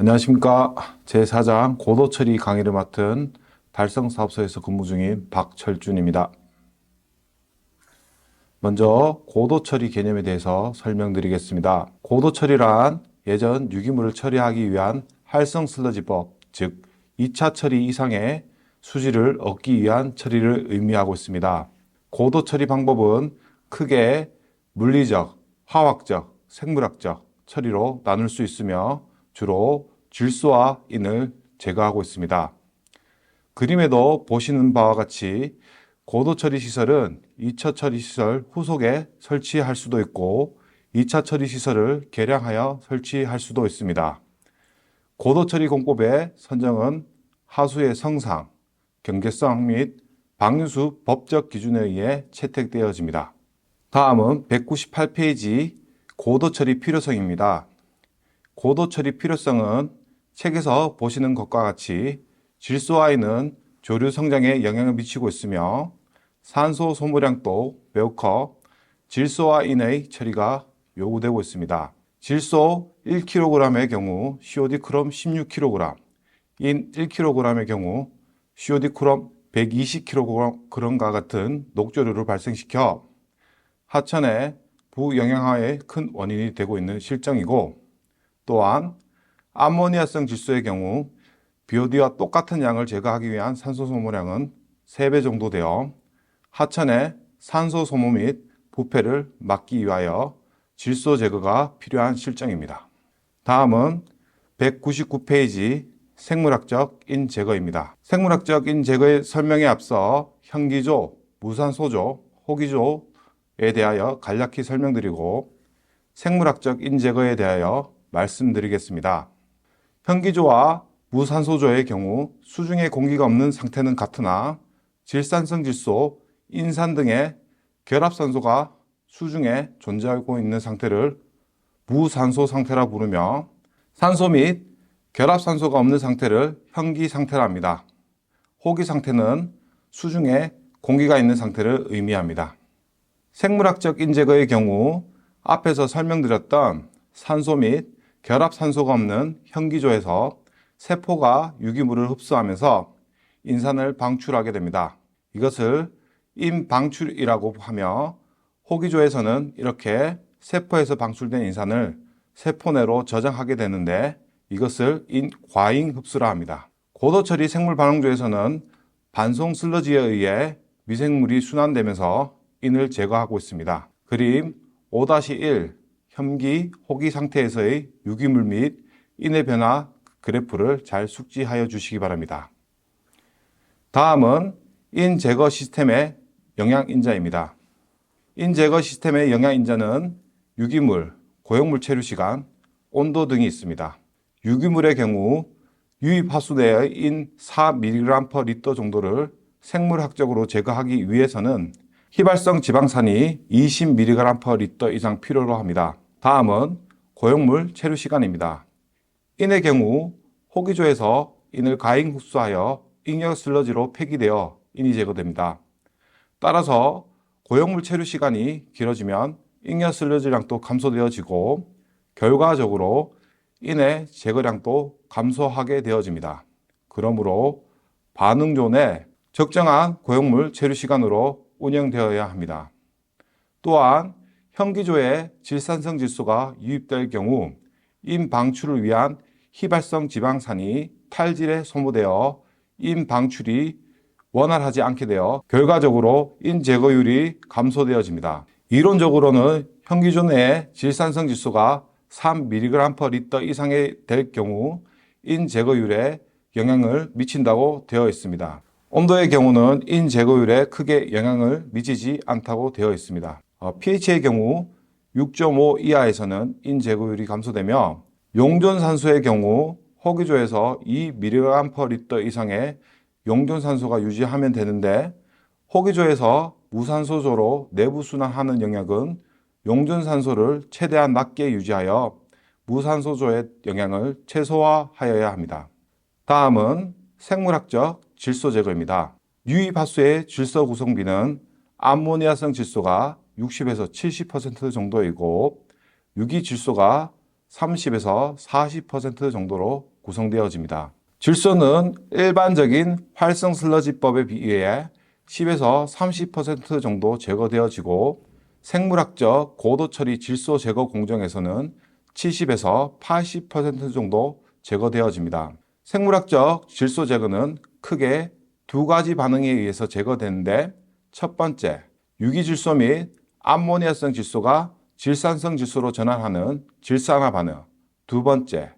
안녕하십니까. 제4장 고도처리 강의를 맡은 달성사업소에서 근무 중인 박철준입니다. 먼저 고도처리 개념에 대해서 설명드리겠습니다. 고도처리란 예전 유기물을 처리하기 위한 활성슬러지법, 즉 2차 처리 이상의 수질을 얻기 위한 처리를 의미하고 있습니다. 고도처리 방법은 크게 물리적, 화학적, 생물학적 처리로 나눌 수 있으며 주로 질소와 인을 제거하고 있습니다. 그림에도 보시는 바와 같이 고도 처리 시설은 2차 처리 시설 후속에 설치할 수도 있고 2차 처리 시설을 개량하여 설치할 수도 있습니다. 고도 처리 공법의 선정은 하수의 성상, 경제성 및 방류수 법적 기준에 의해 채택되어집니다. 다음은 198페이지 고도 처리 필요성입니다. 고도 처리 필요성은 책에서 보시는 것과 같이 질소아인은 조류 성장에 영향을 미치고 있으며 산소 소모량도 매우 커 질소아인의 처리가 요구되고 있습니다. 질소 1kg의 경우 COD 크롬 16kg, 인 1kg의 경우 COD 크롬 120kg과 같은 녹조류를 발생시켜 하천의 부영양화의 큰 원인이 되고 있는 실정이고, 또한 암모니아성 질소의 경우 BOD와 똑같은 양을 제거하기 위한 산소 소모량은 3배 정도 되어 하천의 산소 소모 및 부패를 막기 위하여 질소 제거가 필요한 실정입니다. 다음은 199페이지 생물학적 인 제거입니다. 생물학적 인 제거의 설명에 앞서 현기조, 무산소조, 호기조에 대하여 간략히 설명드리고 생물학적 인 제거에 대하여 말씀드리겠습니다. 현기조와 무산소조의 경우 수중에 공기가 없는 상태는 같으나 질산성 질소, 인산 등의 결합산소가 수중에 존재하고 있는 상태를 무산소 상태라 부르며 산소 및 결합산소가 없는 상태를 현기 상태라 합니다. 호기 상태는 수중에 공기가 있는 상태를 의미합니다. 생물학적 인제거의 경우 앞에서 설명드렸던 산소 및 결합산소가 없는 현기조에서 세포가 유기물을 흡수하면서 인산을 방출하게 됩니다. 이것을 인방출이라고 하며 호기조에서는 이렇게 세포에서 방출된 인산을 세포 내로 저장하게 되는데 이것을 인과잉 흡수라 합니다. 고도처리 생물반응조에서는 반송 슬러지에 의해 미생물이 순환되면서 인을 제거하고 있습니다. 그림 5-1 현기, 호기 상태에서의 유기물 및 인의 변화 그래프를 잘 숙지하여 주시기 바랍니다. 다음은 인 제거 시스템의 영양인자입니다. 인 제거 시스템의 영양인자는 유기물, 고용물 체류 시간, 온도 등이 있습니다. 유기물의 경우 유입 하수 내의 인 4mg/L 정도를 생물학적으로 제거하기 위해서는 휘발성 지방산이 20mg/L 이상 필요로 합니다. 다음은 고용물 체류 시간입니다. 인의 경우 호기조에서 인을 과잉 흡수하여 잉여 슬러지로 폐기되어 인이 제거됩니다. 따라서 고용물 체류 시간이 길어지면 잉여 슬러지량도 감소되어지고 결과적으로 인의 제거량도 감소하게 되어집니다. 그러므로 반응조 내 적정한 고용물 체류 시간으로 운영되어야 합니다. 또한 현기조에 질산성 질소가 유입될 경우 인 방출을 위한 휘발성 지방산이 탈질에 소모되어 인 방출이 원활하지 않게 되어 결과적으로 인 제거율이 감소되어집니다. 이론적으로는 현기조 내에 질산성 질소가 3mg/L 이상이 될 경우 인 제거율에 영향을 미친다고 되어 있습니다. 온도의 경우는 인 제거율에 크게 영향을 미치지 않다고 되어 있습니다. pH의 경우 6.5 이하에서는 인 제거율이 감소되며 용존산소의 경우 호기조에서 2mg/L 이상의 용존산소가 유지하면 되는데 호기조에서 무산소조로 내부 순환하는 영역은 용존산소를 최대한 낮게 유지하여 무산소조의 영향을 최소화하여야 합니다. 다음은 생물학적 질소 제거입니다. 유입하수의 질소 구성비는 암모니아성 질소가 60에서 70% 정도이고 유기질소가 30에서 40% 정도로 구성되어집니다. 질소는 일반적인 활성 슬러지법에 비해 10에서 30% 정도 제거되어지고 생물학적 고도 처리 질소 제거 공정에서는 70에서 80% 정도 제거되어집니다. 생물학적 질소 제거는 크게 두 가지 반응에 의해서 제거되는데, 첫 번째, 유기질소 및 암모니아성 질소가 질산성 질소로 전환하는 질산화 반응. 두 번째,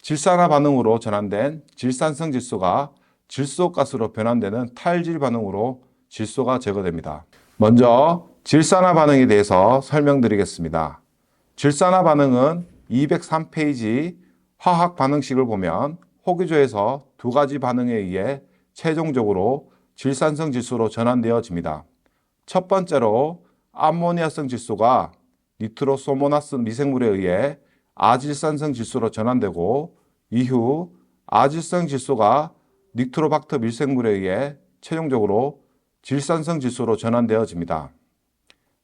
질산화 반응으로 전환된 질산성 질소가 질소가스로 변환되는 탈질 반응으로 질소가 제거됩니다. 먼저 질산화 반응에 대해서 설명드리겠습니다. 질산화 반응은 203페이지 화학 반응식을 보면 호기조에서 두 가지 반응에 의해 최종적으로 질산성 질소로 전환되어집니다. 첫 번째로 암모니아성 질소가 니트로소모나스 미생물에 의해 아질산성 질소로 전환되고, 이후 아질성 질소가 니트로박터 밀생물에 의해 최종적으로 질산성 질소로 전환되어집니다.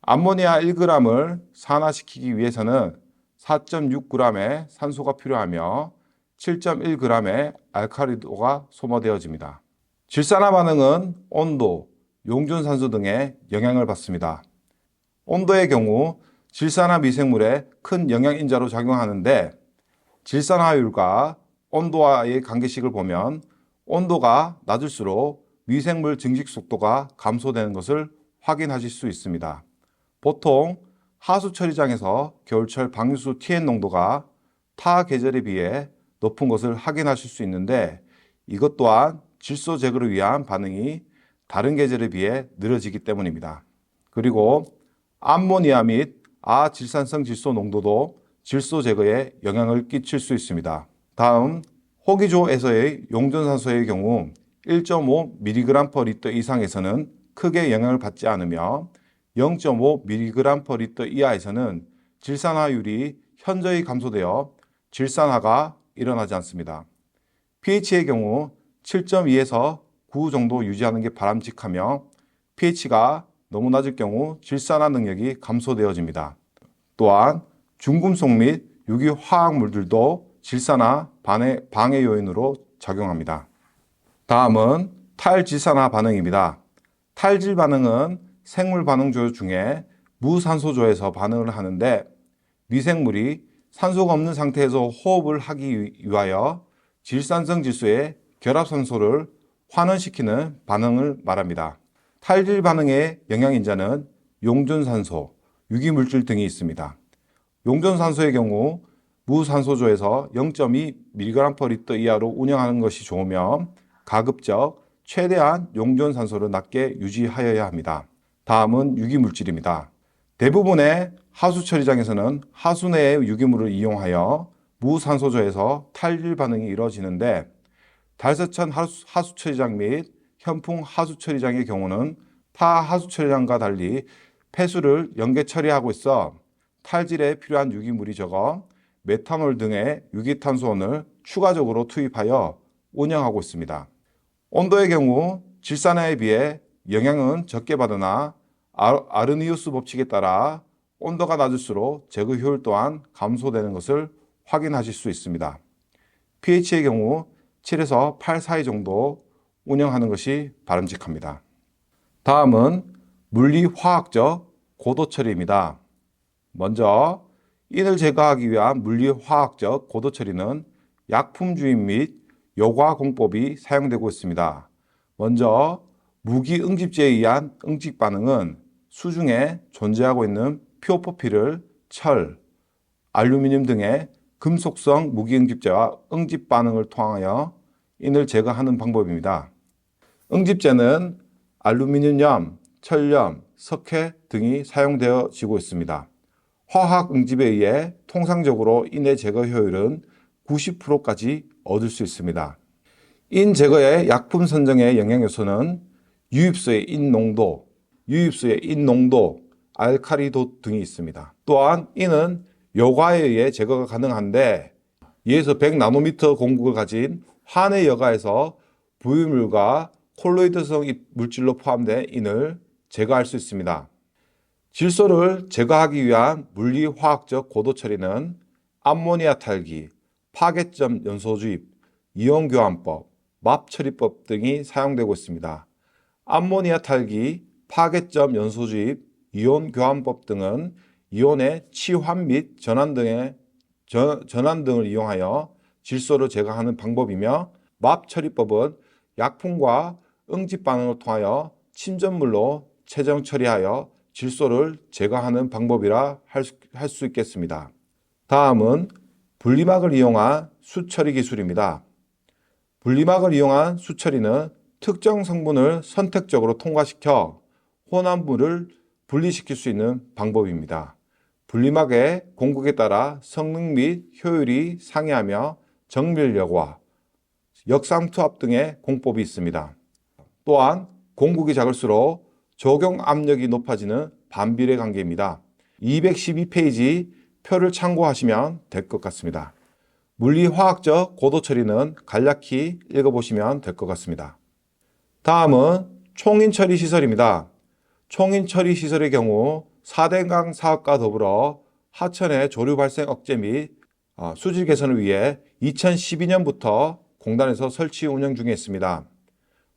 암모니아 1g을 산화시키기 위해서는 4.6g의 산소가 필요하며 7.1g의 알칼리도가 소모되어집니다. 질산화 반응은 온도, 용존산소 등의 영향을 받습니다. 온도의 경우 질산화 미생물에 큰 영향인자로 작용하는데, 질산화율과 온도와의 관계식을 보면 온도가 낮을수록 미생물 증식 속도가 감소되는 것을 확인하실 수 있습니다. 보통 하수 처리장에서 겨울철 방류수 TN 농도가 타 계절에 비해 높은 것을 확인하실 수 있는데, 이것 또한 질소 제거를 위한 반응이 다른 계절에 비해 느려지기 때문입니다. 그리고 암모니아 및 아질산성 질소 농도도 질소 제거에 영향을 끼칠 수 있습니다. 다음, 호기조에서의 용존산소의 경우 1.5mg/L 이상에서는 크게 영향을 받지 않으며 0.5mg/L 이하에서는 질산화율이 현저히 감소되어 질산화가 일어나지 않습니다. pH의 경우 7.2에서 9 정도 유지하는 게 바람직하며, pH가 너무 낮을 경우 질산화 능력이 감소되어집니다. 또한 중금속 및 유기화학물들도 질산화 방해 요인으로 작용합니다. 다음은 탈질산화 반응입니다. 탈질 반응은 생물 반응조 중에 무산소조에서 반응을 하는데, 미생물이 산소가 없는 상태에서 호흡을 하기 위하여 질산성 질소에 결합산소를 환원시키는 반응을 말합니다. 탈질 반응의 영향인자는 용존산소, 유기물질 등이 있습니다. 용존산소의 경우 무산소조에서 0.2mg/L 이하로 운영하는 것이 좋으며, 가급적 최대한 용존산소를 낮게 유지하여야 합니다. 다음은 유기물질입니다. 대부분의 하수 처리장에서는 하수 내의 유기물을 이용하여 무산소조에서 탈질 반응이 이루어지는데, 달서천 하수 처리장 및 현풍 하수 처리장의 경우는 타 하수 처리장과 달리 폐수를 연계 처리하고 있어 탈질에 필요한 유기물이 적어 메탄올 등의 유기탄소원을 추가적으로 투입하여 운영하고 있습니다. 온도의 경우 질산화에 비해 영향은 적게 받으나 아르니우스 법칙에 따라 온도가 낮을수록 제거 효율 또한 감소되는 것을 확인하실 수 있습니다. pH의 경우 7에서 8 사이 정도 운영하는 것이 바람직합니다. 다음은 물리화학적 고도 처리입니다. 먼저 인을 제거하기 위한 물리화학적 고도 처리는 약품 주입 및 요과 공법이 사용되고 있습니다. 먼저 무기 응집제에 의한 응집 반응은 수중에 존재하고 있는 표포필을 철, 알루미늄 등의 금속성 무기 응집제와 응집 반응을 통하여 인을 제거하는 방법입니다. 응집제는 알루미늄염, 철염, 석회 등이 사용되어지고 있습니다. 화학 응집에 의해 통상적으로 인의 제거 효율은 90%까지 얻을 수 있습니다. 인 제거의 약품 선정의 영향요소는 유입수의 인 농도, 알카리도 등이 있습니다. 또한 인은 여과에 의해 제거가 가능한데, 2에서 100나노미터 공급을 가진 환의 여과에서 부유물과 콜로이드성 물질로 포함된 인을 제거할 수 있습니다. 질소를 제거하기 위한 물리화학적 고도 처리는 암모니아 탈기, 파괴점 연소 주입, 이온 교환법, 맙 처리법 등이 사용되고 있습니다. 암모니아 탈기, 파괴점 연소 주입, 이온 교환법 등은 이온의 치환 및 전환 등을 이용하여 질소를 제거하는 방법이며, 맙 처리법은 약품과 응집 반응을 통하여 침전물로 최종 처리하여 질소를 제거하는 방법이라 할 수 있겠습니다. 다음은 분리막을 이용한 수처리 기술입니다. 분리막을 이용한 수처리는 특정 성분을 선택적으로 통과시켜 혼합물을 분리시킬 수 있는 방법입니다. 분리막의 공급에 따라 성능 및 효율이 상이하며 정밀력과 역상투합 등의 공법이 있습니다. 또한 공국이 작을수록 적용 압력이 높아지는 반비례 관계입니다. 212페이지 표를 참고하시면 될 것 같습니다. 물리화학적 고도 처리는 간략히 읽어보시면 될 것 같습니다. 다음은 총인 처리 시설입니다. 총인 처리 시설의 경우 4대강 사업과 더불어 하천의 조류 발생 억제 및 수질 개선을 위해 2012년부터 공단에서 설치 운영 중에 있습니다.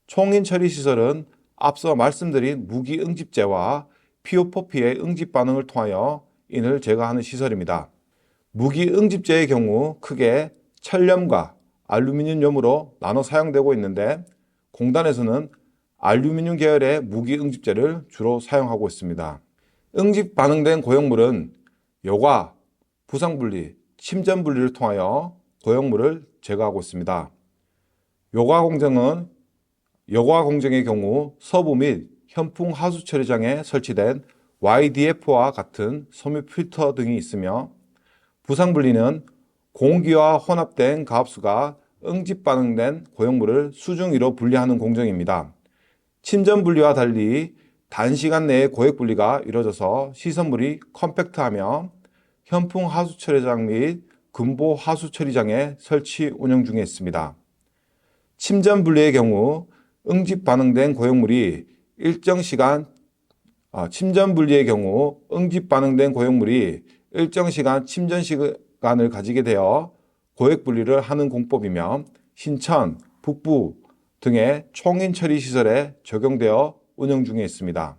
총인 처리 시설은 앞서 말씀드린 무기 응집제와 PO4P의 응집 반응을 통하여 인을 제거하는 시설입니다. 무기 응집제의 경우 크게 철염과 알루미늄염으로 나눠 사용되고 있는데, 공단에서는 알루미늄 계열의 무기 응집제를 주로 사용하고 있습니다. 응집 반응된 고형물은 여과, 부상분리, 침전분리를 통하여 고형물을 제거하고 있습니다. 여과 공정의 경우 서부 및 현풍 하수 처리장에 설치된 YDF와 같은 섬유 필터 등이 있으며, 부상분리는 공기와 혼합된 가압수가 응집 반응된 고형물을 수증기로 분리하는 공정입니다. 침전분리와 달리 단시간 내에 고액 분리가 이루어져서 시설물이 컴팩트하며 현풍 하수 처리장 및 근보 하수 처리장에 설치 운영 중에 있습니다. 침전분리의 경우 응집 반응된 고형물이 일정 시간 침전 시간을 가지게 되어 고액 분리를 하는 공법이며, 신천, 북부 등의 총인 처리 시설에 적용되어 운영 중에 있습니다.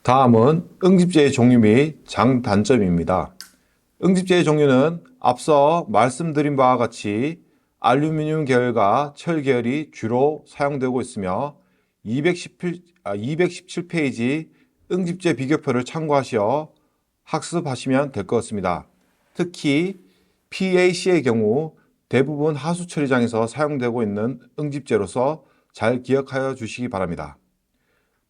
다음은 응집제의 종류 및 장단점입니다. 응집제의 종류는 앞서 말씀드린 바와 같이 알루미늄 계열과 철 계열이 주로 사용되고 있으며, 217페이지 응집제 비교표를 참고하시어 학습하시면 될 것 같습니다. 특히 PAC의 경우 대부분 하수 처리장에서 사용되고 있는 응집제로서 잘 기억하여 주시기 바랍니다.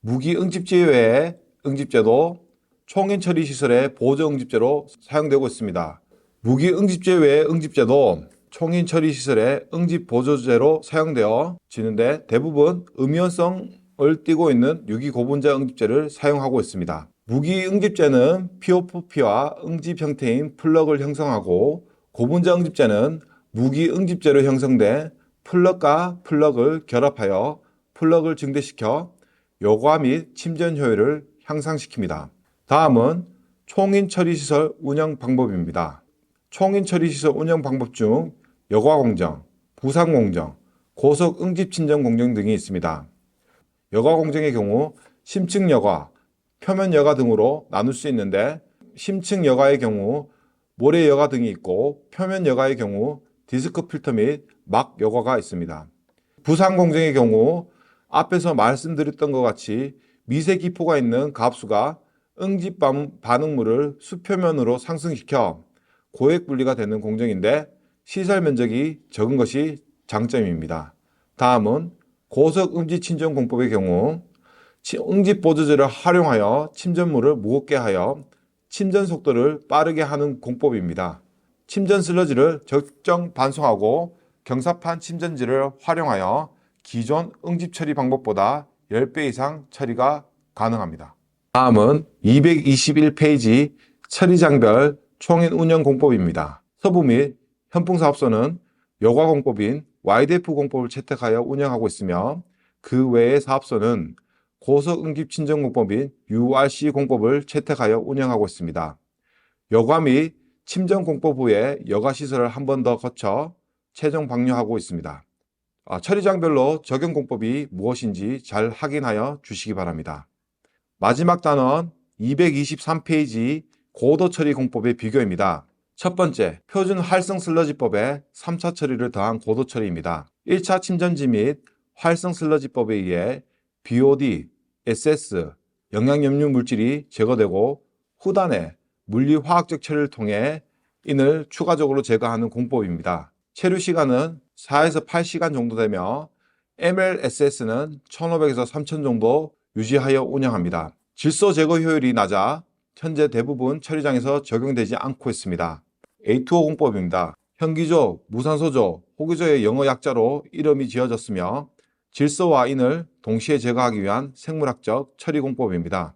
무기 응집제 외에 응집제도 총인 처리 시설의 보조 응집제로 사용되고 있습니다. 무기 응집제 외의 응집제도 총인 처리 시설의 응집 보조제로 사용되어지는데, 대부분 음이온성을 띠고 있는 유기 고분자 응집제를 사용하고 있습니다. 무기 응집제는 PO4P와 응집 형태인 플럭을 형성하고, 고분자 응집제는 무기 응집제로 형성돼 플럭과 플럭을 결합하여 플럭을 증대시켜 여과 및 침전 효율을 향상시킵니다. 다음은 총인 처리 시설 운영 방법입니다. 총인 처리 시설 운영 방법 중 여과 공정, 부상 공정, 고속 응집 침전 공정 등이 있습니다. 여과 공정의 경우 심층 여과, 표면 여과 등으로 나눌 수 있는데, 심층 여과의 경우 모래 여과 등이 있고, 표면 여과의 경우 디스크 필터 및 막 여과가 있습니다. 부상 공정의 경우 앞에서 말씀드렸던 것 같이 미세 기포가 있는 가압수가 응집 반응물을 수표면으로 상승시켜 고액 분리가 되는 공정인데, 시설 면적이 적은 것이 장점입니다. 다음은 고속 응집 침전 공법의 경우 응집 보조제를 활용하여 침전물을 무겁게 하여 침전 속도를 빠르게 하는 공법입니다. 침전 슬러지를 적정 반송하고 경사판 침전지를 활용하여 기존 응집 처리 방법보다 10배 이상 처리가 가능합니다. 다음은 221페이지 처리장별 총인 운영 공법입니다. 서부 및 현풍사업소는 여과 공법인 YDF 공법을 채택하여 운영하고 있으며, 그 외의 사업소는 고속 응집 침전 공법인 URC 공법을 채택하여 운영하고 있습니다. 여과 및 침전 공법 후에 여가 시설을 한 번 더 거쳐 최종 방류하고 있습니다. 처리장별로 적용 공법이 무엇인지 잘 확인하여 주시기 바랍니다. 마지막 단원 223페이지 고도 처리 공법의 비교입니다. 첫 번째, 표준 활성 슬러지법에 3차 처리를 더한 고도 처리입니다. 1차 침전지 및 활성 슬러지법에 의해 BOD, SS, 영양염류 물질이 제거되고 후단에 물리화학적 처리를 통해 인을 추가적으로 제거하는 공법입니다. 체류 시간은 4에서 8시간 정도 되며 MLSS는 1500에서 3000 정도 유지하여 운영합니다. 질소 제거 효율이 낮아 현재 대부분 처리장에서 적용되지 않고 있습니다. A2O 공법입니다. 현기조, 무산소조, 호기조의 영어 약자로 이름이 지어졌으며 질소와 인을 동시에 제거하기 위한 생물학적 처리 공법입니다.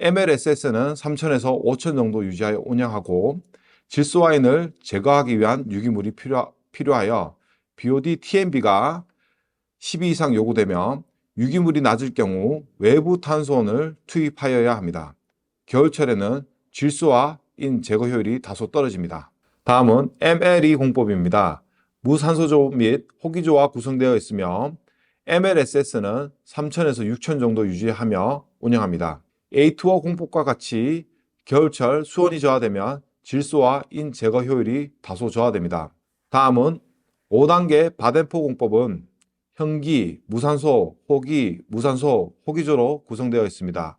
MLSS는 3000에서 5000 정도 유지하여 운영하고 질소와 인을 제거하기 위한 유기물이 필요하여 BOD, TMB가 12 이상 요구되며 유기물이 낮을 경우 외부 탄소원을 투입하여야 합니다. 겨울철에는 질소와 인 제거 효율이 다소 떨어집니다. 다음은 MLE 공법입니다. 무산소조 및 호기조와 구성되어 있으며 MLSS는 3000에서 6000 정도 유지하며 운영합니다. A2O 공법과 같이 겨울철 수온이 저하되면 질소와 인 제거 효율이 다소 저하됩니다. 다음은 5단계 바덴포 공법은 현기, 무산소, 호기, 무산소, 호기조로 구성되어 있습니다.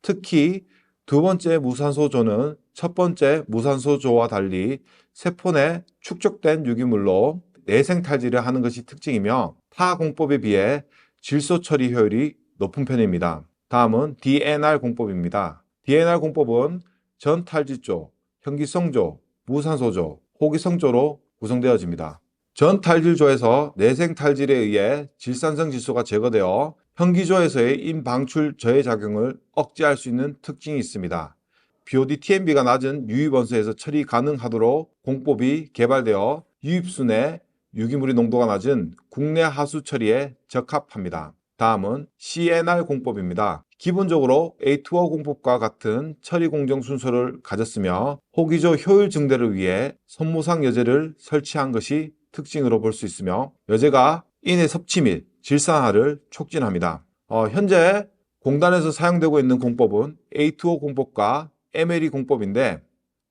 특히 두 번째 무산소조는 첫 번째 무산소조와 달리 세포 내 축적된 유기물로 내생탈지를 하는 것이 특징이며 타 공법에 비해 질소 처리 효율이 높은 편입니다. 다음은 DNR 공법입니다. DNR 공법은 전탈질조, 현기성조, 무산소조, 호기성조로 구성되어집니다. 전탈질조에서 내생탈질에 의해 질산성 질소가 제거되어 현기조에서의 인방출 저해 작용을 억제할 수 있는 특징이 있습니다. BOD, TMB가 낮은 유입원소에서 처리 가능하도록 공법이 개발되어 유입수 내 유기물의 농도가 낮은 국내 하수 처리에 적합합니다. 다음은 CNR 공법입니다. 기본적으로 A2O 공법과 같은 처리 공정 순서를 가졌으며 호기조 효율 증대를 위해 선무상 여제를 설치한 것이 특징으로 볼 수 있으며 여제가 인의 섭취 및 질산화를 촉진합니다. 현재 공단에서 사용되고 있는 공법은 A2O 공법과 MLE 공법인데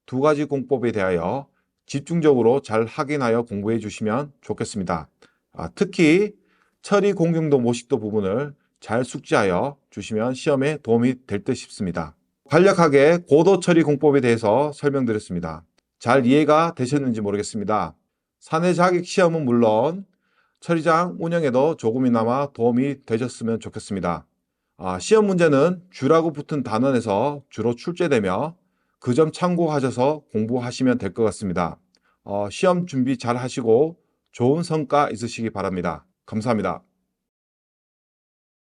두 가지 공법에 대하여 집중적으로 잘 확인하여 공부해 주시면 좋겠습니다. 특히 처리 공정도 모식도 부분을 잘 숙지하여 주시면 시험에 도움이 될 듯 싶습니다. 간략하게 고도 처리 공법에 대해서 설명드렸습니다. 잘 이해가 되셨는지 모르겠습니다. 사내 자격 시험은 물론 처리장 운영에도 조금이나마 도움이 되셨으면 좋겠습니다. 시험 문제는 주라고 붙은 단원에서 주로 출제되며 그 점 참고하셔서 공부하시면 될 것 같습니다. 시험 준비 잘 하시고 좋은 성과 있으시기 바랍니다. 감사합니다.